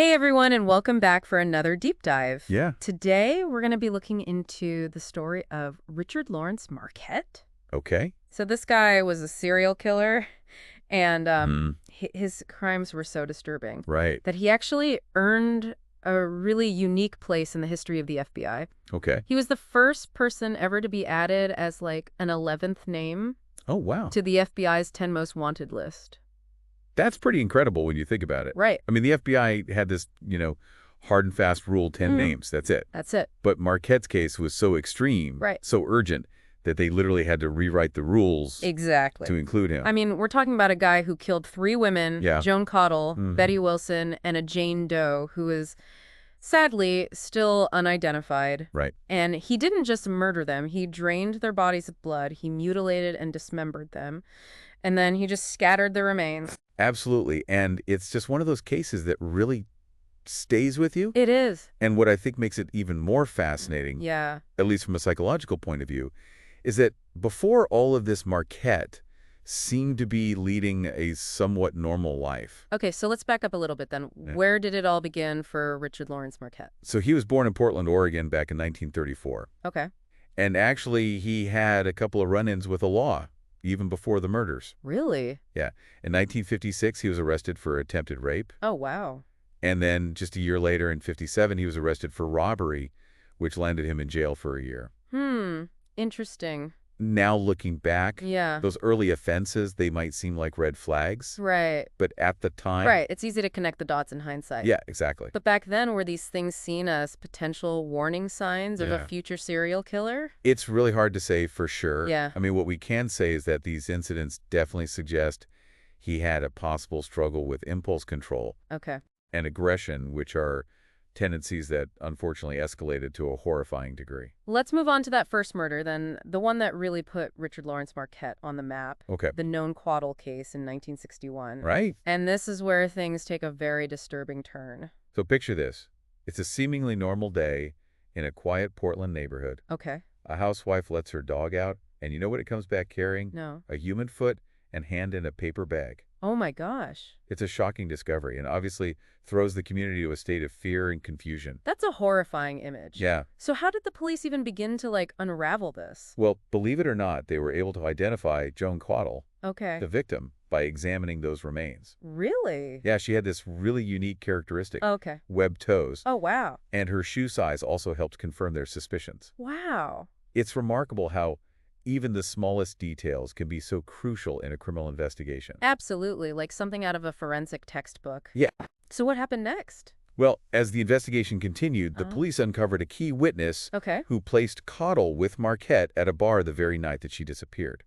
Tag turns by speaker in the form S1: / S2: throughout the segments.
S1: Hey everyone, and welcome back for another deep dive.
S2: Yeah.
S1: Today we're going to be looking into the story of Richard Laurence Marquette.
S2: Okay.
S1: So this guy was a serial killer, and
S2: Hmm.
S1: his crimes were so disturbing
S2: Right.
S1: that he actually earned a really unique place in the history of the FBI.
S2: Okay.
S1: He was the first person ever to be added as like an 11th name
S2: Oh, wow.
S1: to the FBI's 10 most wanted list.
S2: That's pretty incredible when you think about it.
S1: Right.
S2: I mean, the FBI had this, hard and fast rule, 10 names. That's it.
S1: That's it.
S2: But Marquette's case was so extreme,
S1: Right.
S2: so urgent, that they literally had to rewrite the rules
S1: Exactly.
S2: to include him.
S1: I mean, we're talking about a guy who killed 3 women,
S2: Yeah.
S1: Joan Cottle,
S2: Mhm.
S1: Betty Wilson, and a Jane Doe, who is sadly still unidentified.
S2: Right.
S1: And he didn't just murder them. He drained their bodies of blood. He mutilated and dismembered them. And then he just scattered the remains.
S2: Absolutely. And it's just one of those cases that really stays with you.
S1: It is.
S2: And what I think makes it even more fascinating,
S1: Yeah.
S2: at least from a psychological point of view, is that before all of this, Marquette seemed to be leading a somewhat normal life.
S1: Okay, so let's back up a little bit then.
S2: Yeah.
S1: Where did it all begin for Richard Laurence Marquette?
S2: So he was born in Portland, Oregon back in 1934.
S1: Okay.
S2: And actually, he had a couple of run-ins with the law, even before the murders.
S1: Really?
S2: Yeah. In 1956, he was arrested for attempted rape.
S1: Oh, wow.
S2: And then just a year later, in 57, he was arrested for robbery, which landed him in jail for a year.
S1: Interesting.
S2: Now looking back,
S1: Yeah.
S2: those early offenses, they might seem like red flags.
S1: Right.
S2: But at the time...
S1: Right. It's easy to connect the dots in hindsight.
S2: Yeah, exactly.
S1: But back then, were these things seen as potential warning signs of a
S2: Yeah.
S1: future serial killer?
S2: It's really hard to say for sure.
S1: Yeah.
S2: I mean, what we can say is that these incidents definitely suggest he had a possible struggle with impulse control
S1: Okay.
S2: and aggression, which are tendencies that unfortunately escalated to a horrifying degree.
S1: Let's move on to that first murder, then, the one that really put Richard Laurence Marquette on the map.
S2: Okay.
S1: The known Quaddle case in 1961.
S2: Right?
S1: And this is where things take a very disturbing turn.
S2: So picture this. It's a seemingly normal day in a quiet Portland neighborhood.
S1: Okay.
S2: A housewife lets her dog out, and you know what it comes back carrying?
S1: No.
S2: A human foot and hand in a paper bag.
S1: Oh my gosh.
S2: It's a shocking discovery and obviously throws the community to a state of fear and confusion.
S1: That's a horrifying image.
S2: Yeah.
S1: So how did the police even begin to, unravel this?
S2: Well, believe it or not, they were able to identify Joan Quaddle,
S1: Okay.
S2: the victim, by examining those remains.
S1: Really?
S2: Yeah, she had this really unique characteristic,
S1: Okay.
S2: webbed toes,
S1: Oh, wow.
S2: and her shoe size also helped confirm their suspicions.
S1: Wow.
S2: It's remarkable how even the smallest details can be so crucial in a criminal investigation.
S1: Absolutely, like something out of a forensic textbook.
S2: Yeah.
S1: So what happened next?
S2: Well, as the investigation continued, the police uncovered a key witness
S1: Okay.
S2: who placed Caudle with Marquette at a bar the very night that she disappeared.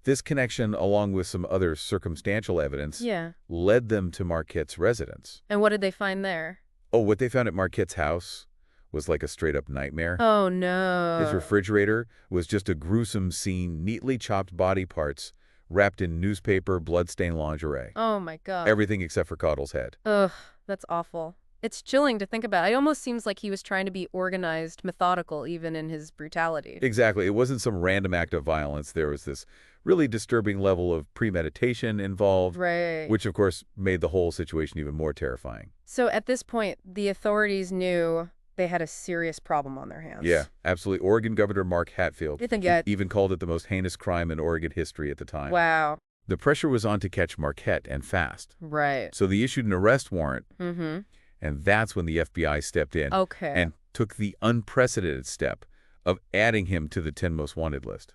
S2: This connection, along with some other circumstantial evidence,
S1: Yeah.
S2: led them to Marquette's residence.
S1: And what did they find there?
S2: Oh, what they found at Marquette's house was like a straight-up nightmare.
S1: Oh, no.
S2: His refrigerator was just a gruesome scene, neatly chopped body parts wrapped in newspaper, blood-stained lingerie.
S1: Oh, my God.
S2: Everything except for Caudle's head.
S1: Ugh, that's awful. It's chilling to think about. It almost seems like he was trying to be organized, methodical, even in his brutality.
S2: Exactly. It wasn't some random act of violence. There was this really disturbing level of premeditation involved,
S1: Right.
S2: which, of course, made the whole situation even more terrifying.
S1: So at this point, the authorities knew they had a serious problem on their hands.
S2: Yeah, absolutely. Oregon Governor Mark Hatfield
S1: You think yet?
S2: even called it the most heinous crime in Oregon history at the time.
S1: Wow.
S2: The pressure was on to catch Marquette, and fast.
S1: Right.
S2: So they issued an arrest warrant,
S1: Mm-hmm.
S2: and that's when the FBI stepped in
S1: Okay.
S2: and took the unprecedented step of adding him to the 10 most wanted list.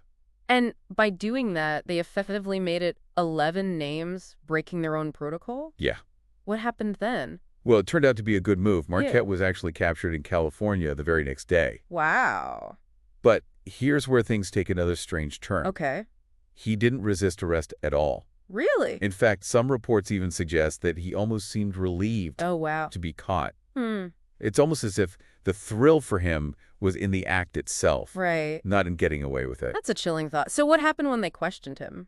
S1: And by doing that, they effectively made it 11 names, breaking their own protocol?
S2: Yeah.
S1: What happened then?
S2: Well, it turned out to be a good move. Marquette
S1: Yeah.
S2: was actually captured in California the very next day.
S1: Wow.
S2: But here's where things take another strange turn.
S1: Okay.
S2: He didn't resist arrest at all.
S1: Really?
S2: In fact, some reports even suggest that he almost seemed relieved
S1: Oh, wow.
S2: to be caught.
S1: Hmm.
S2: It's almost as if the thrill for him was in the act itself,
S1: Right.
S2: not in getting away with it.
S1: That's a chilling thought. So what happened when they questioned him?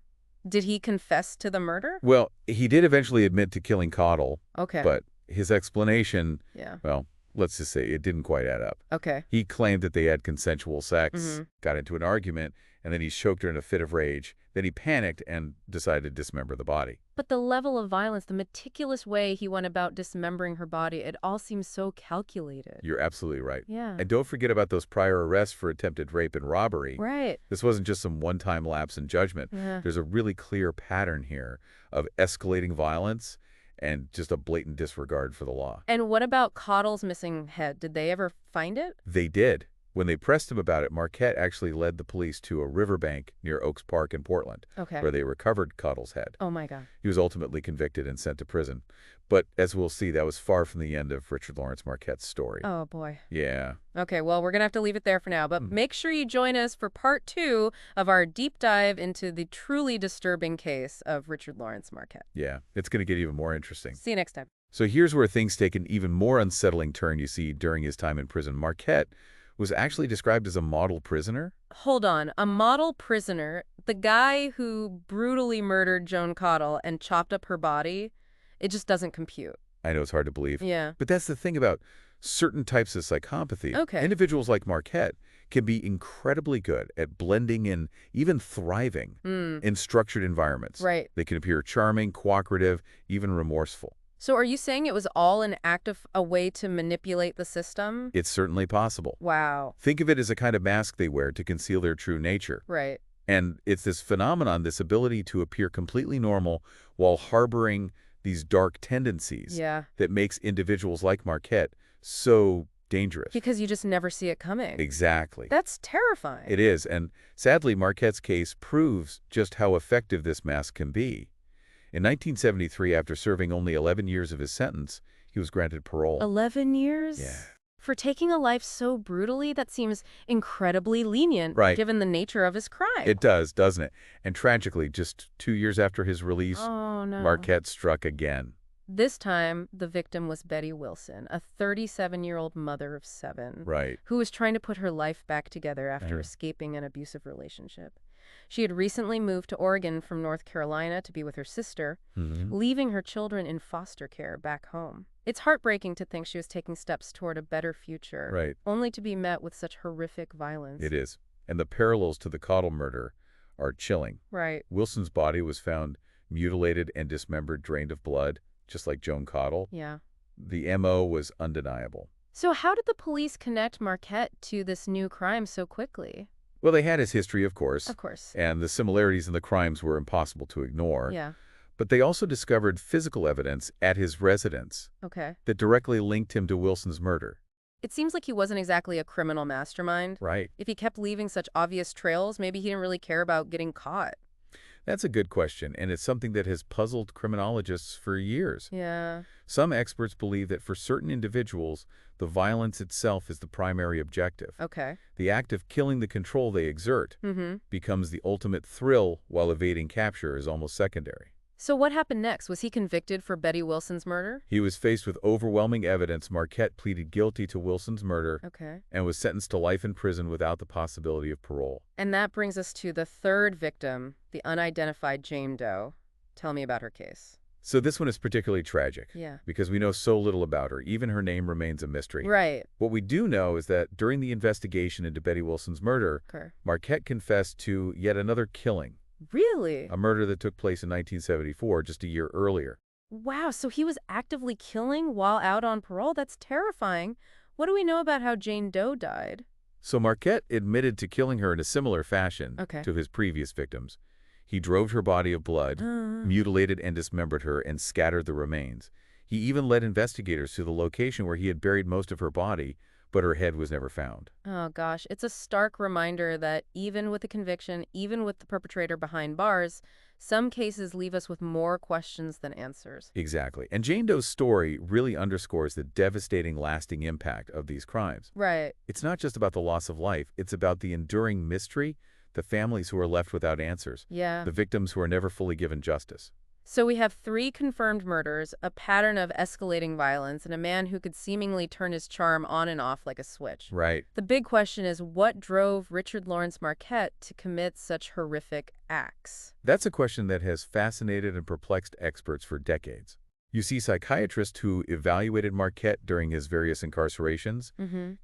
S1: Did he confess to the murder?
S2: Well, he did eventually admit to killing Caudle,
S1: Okay.
S2: but his explanation,
S1: Yeah.
S2: well, let's just say it didn't quite add up.
S1: Okay.
S2: He claimed that they had consensual sex,
S1: Mhm.
S2: got into an argument, and then he choked her in a fit of rage. Then he panicked and decided to dismember the body.
S1: But the level of violence, the meticulous way he went about dismembering her body, it all seems so calculated.
S2: You're absolutely right.
S1: Yeah.
S2: And don't forget about those prior arrests for attempted rape and robbery.
S1: Right.
S2: This wasn't just some one-time lapse in judgment.
S1: Yeah.
S2: There's a really clear pattern here of escalating violence and just a blatant disregard for the law.
S1: And what about Cottle's missing head? Did they ever find it?
S2: They did. When they pressed him about it, Marquette actually led the police to a riverbank near Oaks Park in Portland,
S1: Okay.
S2: where they recovered Cottle's head.
S1: Oh, my God.
S2: He was ultimately convicted and sent to prison. But as we'll see, that was far from the end of Richard Laurence Marquette's story.
S1: Oh, boy.
S2: Yeah.
S1: Okay, well, we're going to have to leave it there for now, but make sure you join us for part 2 of our deep dive into the truly disturbing case of Richard Laurence Marquette.
S2: Yeah. It's going to get even more interesting.
S1: See you next time.
S2: So here's where things take an even more unsettling turn. You see, during his time in prison, Marquette was actually described as a model prisoner.
S1: Hold on. A model prisoner, the guy who brutally murdered Joan Cottle and chopped up her body, it just doesn't compute.
S2: I know it's hard to believe.
S1: Yeah.
S2: But that's the thing about certain types of psychopathy.
S1: Okay.
S2: Individuals like Marquette can be incredibly good at blending in, even thriving in structured environments.
S1: Right.
S2: They can appear charming, cooperative, even remorseful.
S1: So are you saying it was all an act of a way to manipulate the system?
S2: It's certainly possible.
S1: Wow.
S2: Think of it as a kind of mask they wear to conceal their true nature.
S1: Right.
S2: And it's this phenomenon, this ability to appear completely normal while harboring these dark tendencies that makes individuals like Marquette so dangerous.
S1: Because you just never see it coming.
S2: Exactly.
S1: That's terrifying.
S2: It is. And sadly, Marquette's case proves just how effective this mask can be. In 1973, after serving only 11 years of his sentence, he was granted parole.
S1: 11 years?
S2: Yeah.
S1: For taking a life so brutally, that seems incredibly lenient, given the nature of his crime.
S2: It does, doesn't it? And tragically, just 2 years after his release, Marquette struck again.
S1: This time, the victim was Betty Wilson, a 37-year-old mother of 7, who was trying to put her life back together after escaping an abusive relationship. She had recently moved to Oregon from North Carolina to be with her sister, leaving her children in foster care back home. It's heartbreaking to think she was taking steps toward a better future, only to be met with such horrific violence.
S2: It is. And the parallels to the Cottle murder are chilling. Wilson's body was found mutilated and dismembered, drained of blood, just like Joan Cottle. The M.O. was undeniable.
S1: So how did the police connect Marquette to this new crime so quickly?
S2: Well, they had his history, of course.
S1: Of course.
S2: And the similarities in the crimes were impossible to ignore.
S1: Yeah.
S2: But they also discovered physical evidence at his residence that directly linked him to Wilson's murder.
S1: It seems like he wasn't exactly a criminal mastermind. If he kept leaving such obvious trails, maybe he didn't really care about getting caught.
S2: That's a good question, and it's something that has puzzled criminologists for years.
S1: Yeah.
S2: Some experts believe that for certain individuals, the violence itself is the primary objective. The act of killing the control they exert becomes the ultimate thrill, while evading capture is almost secondary.
S1: So what happened next? Was he convicted for Betty Wilson's murder?
S2: He was faced with overwhelming evidence. Marquette pleaded guilty to Wilson's murder and was sentenced to life in prison without the possibility of parole.
S1: And that brings us to the third victim, the unidentified Jane Doe. Tell me about her case.
S2: So this one is particularly tragic because we know so little about her. Even her name remains a mystery. What we do know is that during the investigation into Betty Wilson's murder, Marquette confessed to yet another killing.
S1: Really?
S2: A murder that took place in 1974, just a year earlier.
S1: Wow, so he was actively killing while out on parole? That's terrifying. What do we know about how Jane Doe died?
S2: So Marquette admitted to killing her in a similar fashion to his previous victims. He drove her body of blood, mutilated and dismembered her, and scattered the remains. He even led investigators to the location where he had buried most of her body, but her head was never found.
S1: Oh, gosh. It's a stark reminder that even with the conviction, even with the perpetrator behind bars, some cases leave us with more questions than answers.
S2: Exactly. And Jane Doe's story really underscores the devastating, lasting impact of these crimes. It's not just about the loss of life. It's about the enduring mystery, the families who are left without answers, the victims who are never fully given justice.
S1: So we have 3 confirmed murders, a pattern of escalating violence, and a man who could seemingly turn his charm on and off like a switch. The big question is, what drove Richard Laurence Marquette to commit such horrific acts?
S2: That's a question that has fascinated and perplexed experts for decades. You see, psychiatrists who evaluated Marquette during his various incarcerations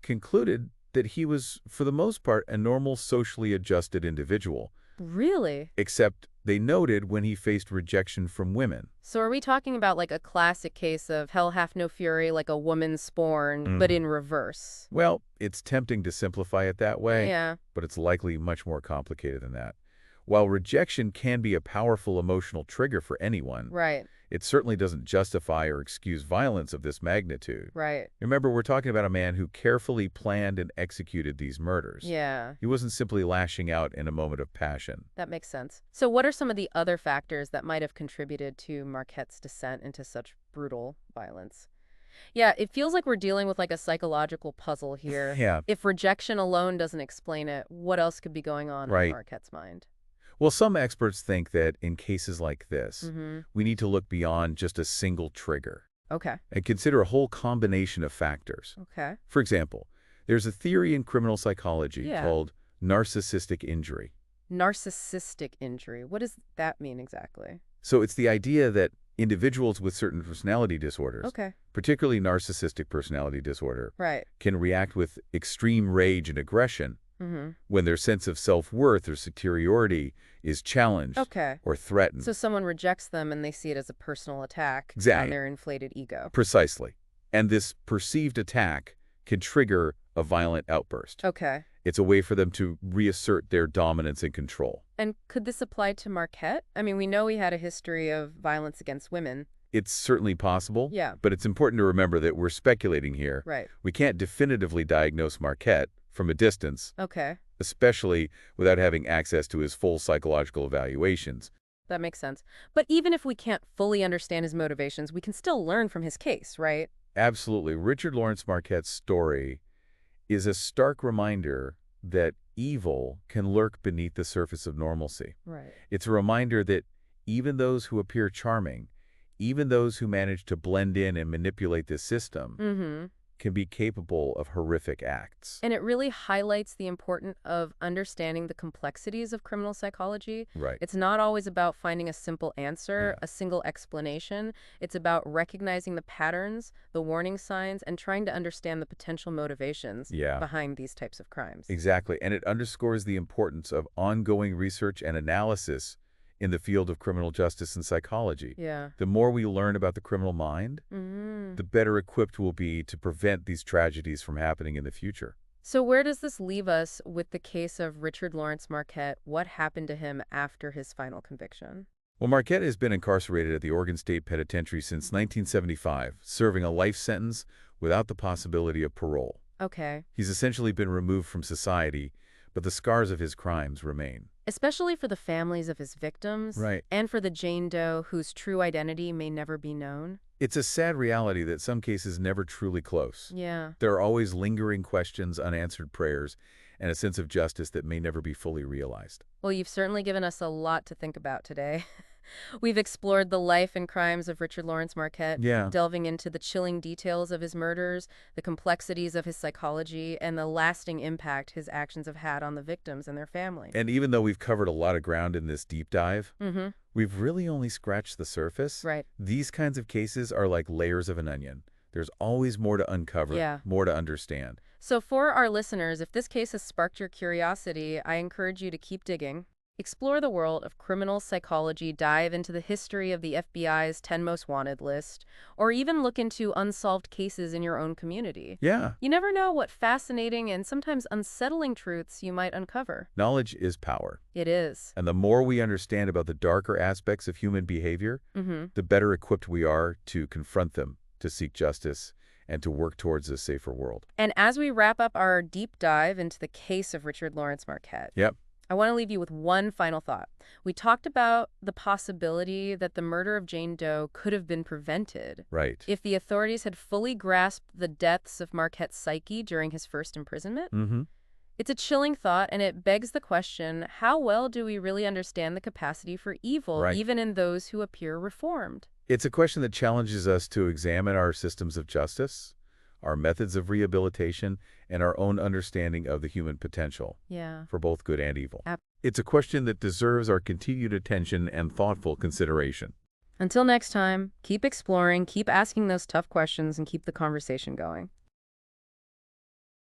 S2: concluded that he was, for the most part, a normal, socially adjusted individual.
S1: Really?
S2: Except they noted when he faced rejection from women.
S1: So are we talking about like a classic case of hell hath no fury, like a woman scorned, but in reverse?
S2: Well, it's tempting to simplify it that way,
S1: Yeah.
S2: but it's likely much more complicated than that. While rejection can be a powerful emotional trigger for anyone,
S1: Right.
S2: it certainly doesn't justify or excuse violence of this magnitude.
S1: Right.
S2: Remember, we're talking about a man who carefully planned and executed these murders.
S1: Yeah.
S2: He wasn't simply lashing out in a moment of passion.
S1: That makes sense. So what are some of the other factors that might have contributed to Marquette's descent into such brutal violence? Yeah, it feels like we're dealing with like a psychological puzzle here.
S2: Yeah.
S1: If rejection alone doesn't explain it, what else could be going on in Marquette's mind?
S2: Well, some experts think that in cases like this, we need to look beyond just a single trigger.
S1: Okay.
S2: And consider a whole combination of factors.
S1: Okay.
S2: For example, there's a theory in criminal psychology called narcissistic injury.
S1: Narcissistic injury. What does that mean exactly?
S2: So it's the idea that individuals with certain personality disorders, particularly narcissistic personality disorder, can react with extreme rage and aggression when their sense of self-worth or superiority is challenged or threatened.
S1: So someone rejects them and they see it as a personal attack on their inflated ego.
S2: Precisely. And this perceived attack can trigger a violent outburst.
S1: Okay.
S2: It's a way for them to reassert their dominance and control.
S1: And could this apply to Marquette? I mean, we know he had a history of violence against women.
S2: It's certainly possible.
S1: Yeah.
S2: But it's important to remember that we're speculating here.
S1: Right.
S2: We can't definitively diagnose Marquette from a distance.
S1: Okay.
S2: Especially without having access to his full psychological evaluations.
S1: That makes sense. But even if we can't fully understand his motivations, we can still learn from his case, right?
S2: Absolutely. Richard Laurence Marquette's story is a stark reminder that evil can lurk beneath the surface of normalcy.
S1: Right.
S2: It's a reminder that even those who appear charming, even those who manage to blend in and manipulate this system, can be capable of horrific acts.
S1: And it really highlights the importance of understanding the complexities of criminal psychology.
S2: Right.
S1: It's not always about finding a simple answer, a single explanation. It's about recognizing the patterns, the warning signs, and trying to understand the potential motivations behind these types of crimes.
S2: Exactly. And it underscores the importance of ongoing research and analysis in the field of criminal justice and psychology.
S1: Yeah.
S2: The more we learn about the criminal mind, the better equipped we'll be to prevent these tragedies from happening in the future.
S1: So where does this leave us with the case of Richard Laurence Marquette? What happened to him after his final conviction?
S2: Well, Marquette has been incarcerated at the Oregon State Penitentiary since 1975, serving a life sentence without the possibility of parole.
S1: Okay.
S2: He's essentially been removed from society, but the scars of his crimes remain.
S1: Especially for the families of his victims.
S2: Right.
S1: And for the Jane Doe whose true identity may never be known.
S2: It's a sad reality that some cases never truly close.
S1: Yeah.
S2: There are always lingering questions, unanswered prayers, and a sense of justice that may never be fully realized.
S1: Well, you've certainly given us a lot to think about today. We've explored the life and crimes of Richard Laurence Marquette, delving into the chilling details of his murders, the complexities of his psychology, and the lasting impact his actions have had on the victims and their families.
S2: And even though we've covered a lot of ground in this deep dive, we've really only scratched the surface.
S1: Right.
S2: These kinds of cases are like layers of an onion. There's always more to uncover, more to understand.
S1: So for our listeners, if this case has sparked your curiosity, I encourage you to keep digging. Explore the world of criminal psychology, dive into the history of the FBI's 10 Most Wanted list, or even look into unsolved cases in your own community.
S2: Yeah.
S1: You never know what fascinating and sometimes unsettling truths you might uncover.
S2: Knowledge is power.
S1: It is.
S2: And the more we understand about the darker aspects of human behavior, the better equipped we are to confront them, to seek justice, and to work towards a safer world.
S1: And as we wrap up our deep dive into the case of Richard Laurence Marquette, I want to leave you with one final thought. We talked about the possibility that the murder of Jane Doe could have been prevented.
S2: Right.
S1: If the authorities had fully grasped the depths of Marquette's psyche during his first imprisonment. It's a chilling thought, and it begs the question, how well do we really understand the capacity for evil, even in those who appear reformed?
S2: It's a question that challenges us to examine our systems of justice, our methods of rehabilitation, and our own understanding of the human potential for both good and evil. It's a question that deserves our continued attention and thoughtful consideration.
S1: Until next time, keep exploring, keep asking those tough questions, and keep the conversation going.